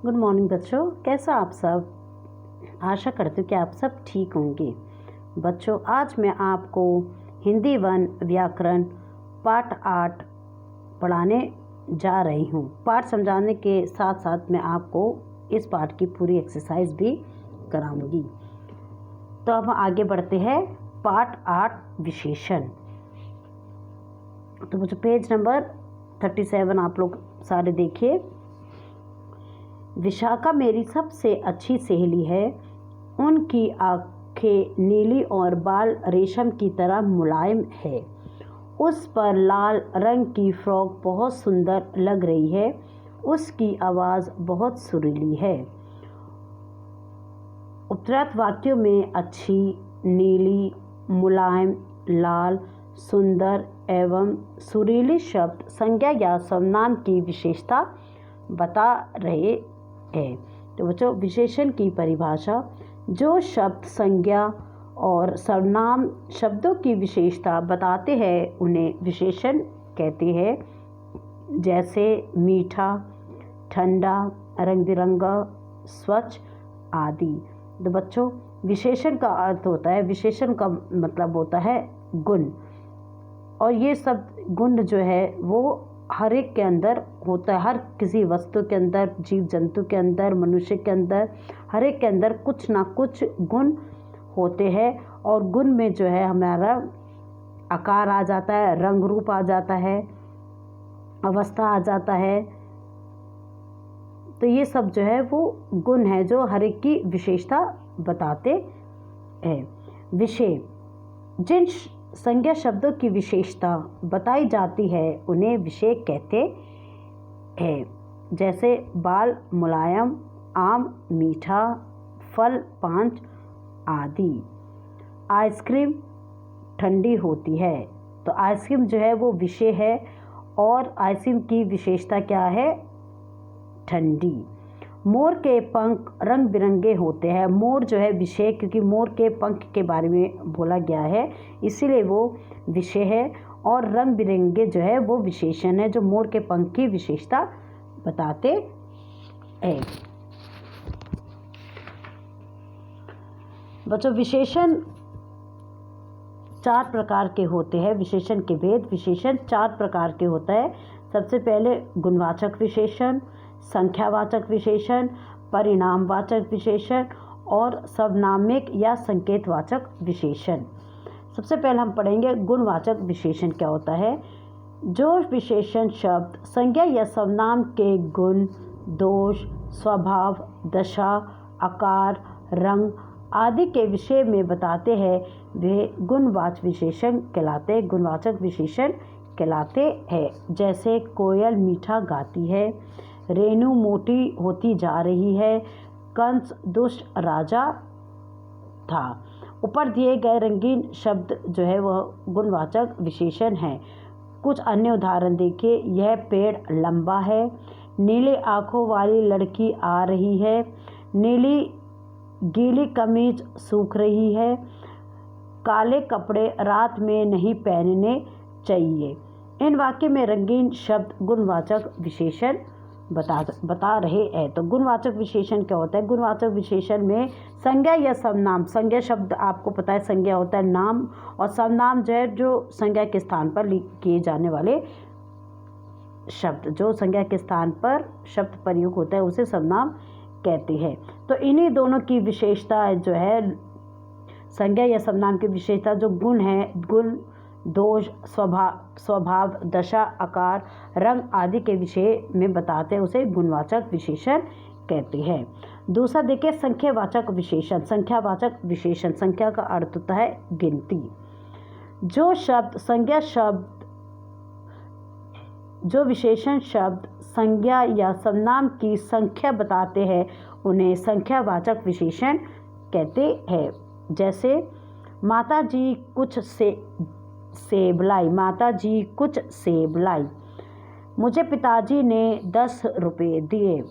Good morning बच्चों, कैसा आप सब। आशा करती हूँ कि आप सब ठीक होंगे। बच्चों, आज मैं आपको हिंदी 1 व्याकरण पाठ 8 पढ़ाने जा रही हूँ। पाठ समझाने के साथ साथ मैं आपको इस पाठ की पूरी एक्सरसाइज भी कराऊंगी। तो अब आगे बढ़ते हैं। पाठ 8 विशेषण। तो बच्चों, पेज नंबर 37 आप लोग सारे देखिए। विशाखा मेरी सबसे अच्छी सहेली है। उनकी आंखें नीली और बाल रेशम की तरह मुलायम है। उस पर लाल रंग की फ्रॉक बहुत सुंदर लग रही है। उसकी आवाज़ बहुत सुरीली है। उपरोक्त वाक्यों में अच्छी, नीली, मुलायम, लाल, सुंदर एवं सुरीली शब्द संज्ञा या सर्वनाम की विशेषता बता रहे हैं। तो बच्चों, विशेषण की परिभाषा। जो शब्द संज्ञा और सर्वनाम शब्दों की विशेषता बताते हैं उन्हें विशेषण कहते हैं। जैसे मीठा, ठंडा, रंग बिरंगा, स्वच्छ आदि। तो बच्चों, विशेषण का अर्थ होता है, विशेषण का मतलब होता है गुण। और ये सब गुण जो है वो हर एक के अंदर होता है। हर किसी वस्तु के अंदर, जीव जंतु के अंदर, मनुष्य के अंदर, हर एक के अंदर कुछ ना कुछ गुण होते हैं। और गुण में जो है हमारा आकार आ जाता है, रंग रूप आ जाता है, अवस्था आ जाता है। तो ये सब जो है वो गुण है जो हर एक की विशेषता बताते हैं। विषय। जिन संज्ञा शब्दों की विशेषता बताई जाती है उन्हें विषय कहते हैं। जैसे बाल मुलायम, आम मीठा, फल पांच आदि। आइसक्रीम ठंडी होती है। तो आइसक्रीम जो है वो विषय है और आइसक्रीम की विशेषता क्या है? ठंडी। मोर के पंख रंग बिरंगे होते हैं। मोर जो है विषय, क्योंकि मोर के पंख के बारे में बोला गया है इसीलिए वो विषय है। और रंग बिरंगे जो है वो विशेषण है जो मोर के पंख की विशेषता बताते हैं। बच्चों, विशेषण 4 प्रकार के होते हैं। विशेषण के भेद। विशेषण 4 प्रकार के होता है। सबसे पहले गुणवाचक विशेषण, संख्यावाचक विशेषण, परिणामवाचक विशेषण और सर्वनामिक या संकेतवाचक विशेषण। सबसे पहले हम पढ़ेंगे गुणवाचक विशेषण क्या होता है। जो विशेषण शब्द संज्ञा या सर्वनाम के गुण, दोष, स्वभाव, दशा, आकार, रंग आदि के विषय में बताते हैं वे गुणवाचक विशेषण कहलाते, गुणवाचक विशेषण कहलाते हैं। जैसे कोयल मीठा गाती है, रेणु मोटी होती जा रही है, कंस दुष्ट राजा था। ऊपर दिए गए रंगीन शब्द जो है वह गुणवाचक विशेषण हैं। कुछ अन्य उदाहरण देखिए। यह पेड़ लंबा है, नीले आँखों वाली लड़की आ रही है, नीली गीली कमीज सूख रही है, काले कपड़े रात में नहीं पहनने चाहिए। इन वाक्य में रंगीन शब्द गुणवाचक विशेषण बता रहे हैं। तो गुणवाचक विशेषण क्या होता है? गुणवाचक विशेषण में संज्ञा या सर्वनाम। संज्ञा शब्द आपको पता है, संज्ञा होता है नाम, और सर्वनाम जो है जो संज्ञा के स्थान पर किए जाने वाले शब्द, जो संज्ञा के स्थान पर शब्द प्रयोग होता है उसे सर्वनाम कहते हैं। तो इन्हीं दोनों की विशेषता जो है, संज्ञा या सर्वनाम की विशेषता जो गुण है, गुण, दोष, स्वभाव, दशा, आकार, रंग आदि के विषय में बताते हैं उसे गुणवाचक विशेषण कहते हैं। दूसरा देखिए, संख्यावाचक विशेषण। संख्यावाचक विशेषण, संख्या का अर्थ होता है गिनती। जो शब्द संज्ञा शब्द, जो विशेषण शब्द संज्ञा या सर्वनाम की संख्या बताते हैं उन्हें संख्यावाचक विशेषण कहते हैं। जैसे माता जी कुछ सेब लाई, माता जी कुछ सेब लाई। मुझे पिताजी ने 10 रुपये दिए।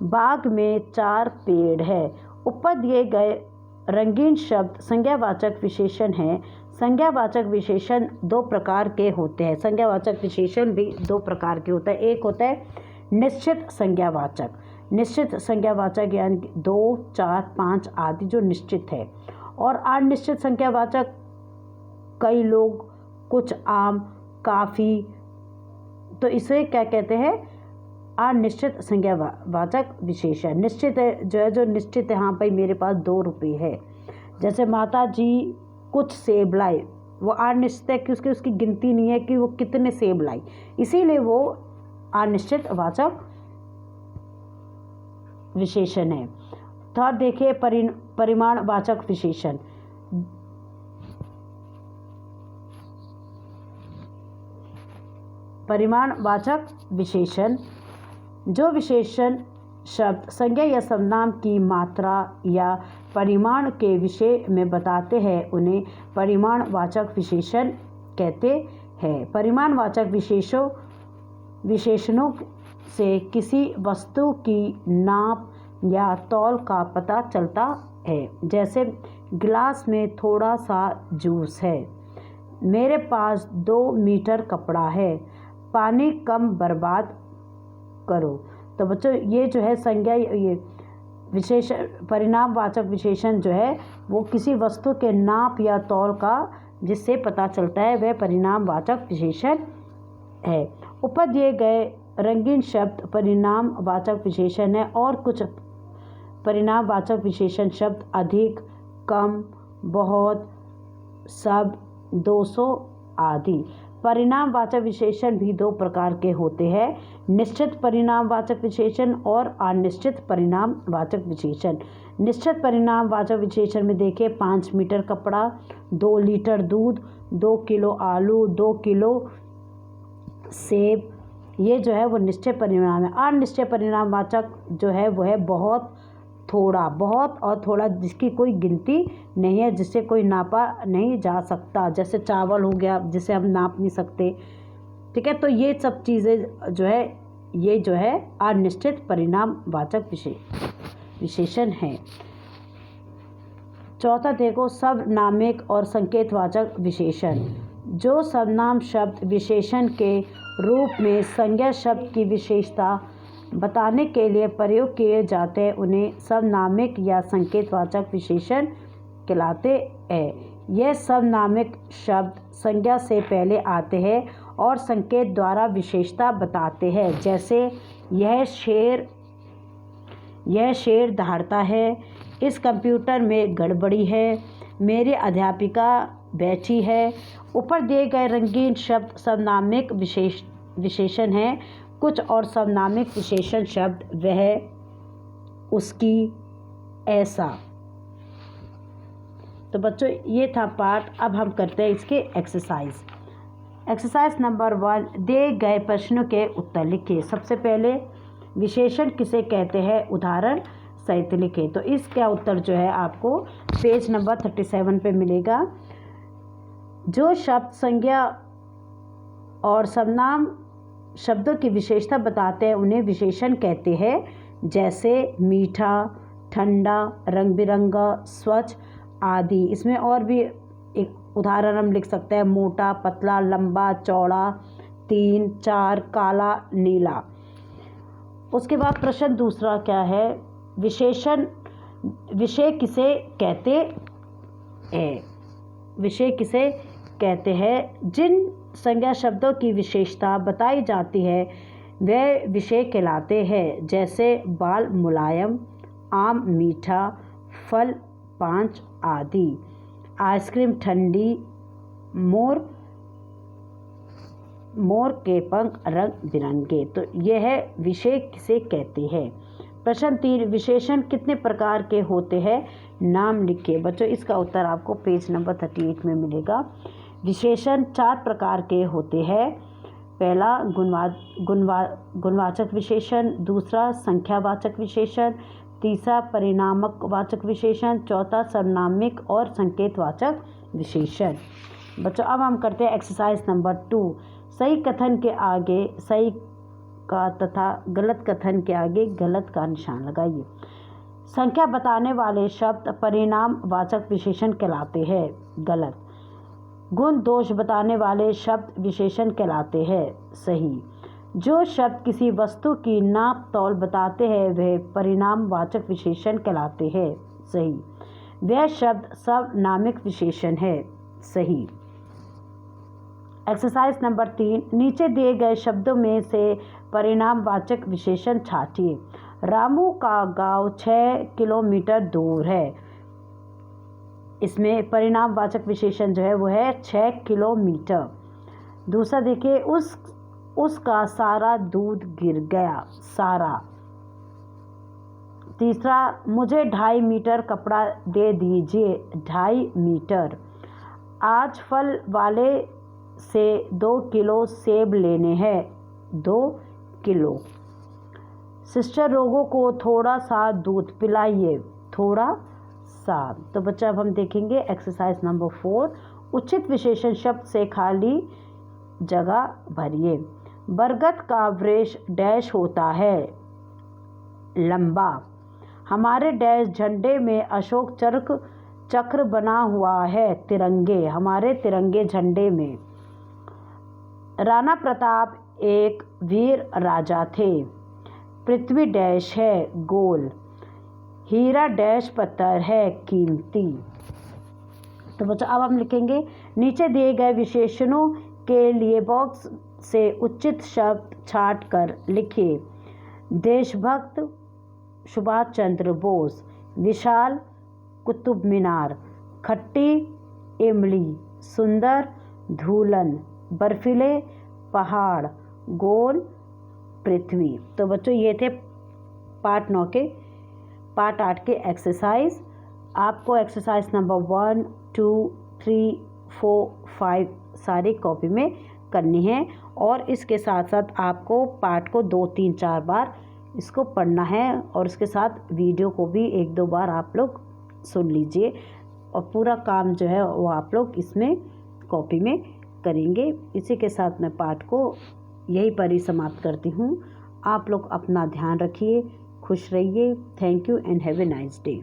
बाग में 4 पेड़ है। ऊपर दिए गए रंगीन शब्द संज्ञावाचक विशेषण हैं। संज्ञावाचक विशेषण 2 प्रकार के होते हैं। संज्ञावाचक विशेषण भी 2 प्रकार के होता है। एक होता है निश्चित संज्ञावाचक, निश्चित संख्यावाचक यानी 2, 4, 5 आदि जो निश्चित है। और अनिश्चित संख्यावाचक कई लोग, कुछ, आम, काफ़ी, तो इसे क्या कहते हैं? अनिश्चित संख्यावाचक विशेषण। निश्चित है जो निश्चित है, हाँ भाई मेरे पास 2 रुपये है। जैसे माता जी कुछ सेब लाई, वो अनिश्चित है कि उसकी गिनती नहीं है कि वो कितने सेब लाई, इसीलिए वो अनिश्चित वाचक विशेषण है। थर्ड देखिए परिमाणवाचक विशेषण। परिमाणवाचक विशेषण जो विशेषण शब्द, संज्ञा या सर्वनाम की मात्रा या परिमाण के विषय में बताते हैं उन्हें परिमाणवाचक विशेषण कहते हैं। परिमाणवाचक विशेषणों से किसी वस्तु की नाप या तौल का पता चलता है। जैसे गिलास में थोड़ा सा जूस है, मेरे पास 2 मीटर कपड़ा है, पानी कम बर्बाद करो। तो बच्चों ये जो है संज्ञा, ये विशेषण परिमाणवाचक विशेषण जो है वो किसी वस्तु के नाप या तौल का जिससे पता चलता है वह परिमाणवाचक विशेषण है। ऊपर दिए गए रंगीन शब्द परिमाणवाचक विशेषण है और कुछ परिमाणवाचक विशेषण शब्द अधिक, कम, बहुत, सब, 200 आदि। परिमाणवाचक विशेषण भी 2 प्रकार के होते हैं, निश्चित परिमाणवाचक विशेषण और अनिश्चित परिमाणवाचक विशेषण। निश्चित परिमाणवाचक विशेषण में देखिए 5 मीटर कपड़ा, 2 लीटर दूध, 2 किलो आलू, 2 किलो सेब, ये जो है वो निश्चित परिमाण है। अनिश्चित परिमाणवाचक जो है वो है बहुत, थोड़ा, बहुत और थोड़ा जिसकी कोई गिनती नहीं है, जिससे कोई नापा नहीं जा सकता। जैसे चावल हो गया जिसे हम नाप नहीं सकते, ठीक है। तो ये सब चीज़ें जो है ये जो है अनिश्चित परिमाणवाचक विशेषण है। चौथा देखो सर्वनामिक और संकेतवाचक विशेषण। जो सर्वनाम शब्द विशेषण के रूप में संज्ञा शब्द की विशेषता बताने के लिए प्रयोग किए जाते हैं उन्हें सर्वनामिक या संकेतवाचक विशेषण कहलाते हैं। यह सर्वनामिक शब्द संज्ञा से पहले आते हैं और संकेत द्वारा विशेषता बताते हैं। जैसे यह शेर दहाड़ता है, इस कंप्यूटर में गड़बड़ी है, मेरी अध्यापिका बैठी है। ऊपर दिए गए रंगीन शब्द सर्वनामिक विशेषण हैं। कुछ और सर्वनामिक विशेषण शब्द वह, उसकी, ऐसा। तो बच्चों ये था पाठ। अब हम करते हैं इसके एक्सरसाइज नंबर 1। दिए गए प्रश्नों के उत्तर लिखिए। सबसे पहले विशेषण किसे कहते हैं, उदाहरण सहित लिखिए। तो इसका उत्तर जो है आपको पेज नंबर 37 पे मिलेगा। जो शब्द संज्ञा और सर्वनाम शब्दों की विशेषता बताते हैं उन्हें विशेषण कहते हैं। जैसे मीठा, ठंडा, रंग बिरंगा, स्वच्छ आदि। इसमें और भी एक उदाहरण हम लिख सकते हैं, मोटा, पतला, लंबा, चौड़ा, 3, 4, काला, नीला। उसके बाद प्रश्न दूसरा क्या है, विषय किसे कहते हैं। विषय किसे कहते हैं। जिन संज्ञा शब्दों की विशेषता बताई जाती है वे विषय कहलाते हैं। जैसे बाल मुलायम, आम मीठा, फल 5 आदि। आइसक्रीम ठंडी, मोर के पंख रंग बिरंगे। तो यह है विषय किसे कहते हैं। प्रश्न 3, विशेषण कितने प्रकार के होते हैं, नाम लिखिए। बच्चों इसका उत्तर आपको पेज नंबर 38 में मिलेगा। विशेषण 4 प्रकार के होते हैं। पहला गुणवाचक विशेषण, दूसरा संख्यावाचक विशेषण, तीसरा परिमाणवाचक विशेषण, चौथा सर्वनामिक और संकेतवाचक विशेषण। बच्चों अब हम करते हैं एक्सरसाइज नंबर 2। सही कथन के आगे सही का तथा गलत कथन के आगे गलत का निशान लगाइए। संख्या बताने वाले शब्द परिमाणवाचक विशेषण कहलाते हैं, गलत। गुण दोष बताने वाले शब्द विशेषण कहलाते हैं, सही। जो शब्द किसी वस्तु की नाप तौल बताते हैं वह परिणामवाचक विशेषण कहलाते हैं। सही। वह शब्द सर्वनामिक विशेषण है। सही। एक्सरसाइज नंबर 3, नीचे दिए गए शब्दों में से परिणामवाचक विशेषण छांटिए। रामू का गांव 6 किलोमीटर दूर है। इसमें परिणामवाचक विशेषण जो है वो है 6 किलोमीटर। दूसरा देखिए, उसका सारा दूध गिर गया। सारा। तीसरा, मुझे 2.5 मीटर कपड़ा दे दीजिए। 2.5 मीटर। आज फल वाले से 2 किलो सेब लेने हैं। 2 किलो। सिस्टर रोगो को थोड़ा सा दूध पिलाइए। थोड़ा सा। तो बच्चा अब हम देखेंगे एक्सरसाइज नंबर 4, उचित विशेषण शब्द से खाली जगह भरिए। बरगद का वृक्ष डैश होता है। लंबा। हमारे डैश झंडे में अशोक चक्र बना हुआ है। तिरंगे। हमारे तिरंगे झंडे में। राणा प्रताप एक वीर राजा थे। पृथ्वी डैश है। गोल। हीरा डैश पत्थर है। कीमती। तो बच्चों अब हम लिखेंगे, नीचे दिए गए विशेषणों के लिए बॉक्स से उचित शब्द छांट कर लिखिए। देशभक्त सुभाष चंद्र बोस। विशाल कुतुब मीनार। खट्टी इमली। सुंदर धूलन। बर्फीले पहाड़। गोल पृथ्वी। तो बच्चों ये थे पार्ट 8 के एक्सरसाइज। आपको एक्सरसाइज नंबर 1, 2, 3, 4, 5 सारी कॉपी में करनी है और इसके साथ साथ आपको पार्ट को 2, 3, 4 बार इसको पढ़ना है और इसके साथ वीडियो को भी 1-2 बार आप लोग सुन लीजिए और पूरा काम जो है वो आप लोग इसमें कॉपी में करेंगे। इसी के साथ मैं पाठ को यहीं पर ही समाप्त करती हूँ। आप लोग अपना ध्यान रखिए, खुश रहिए। Thank you and have a nice day.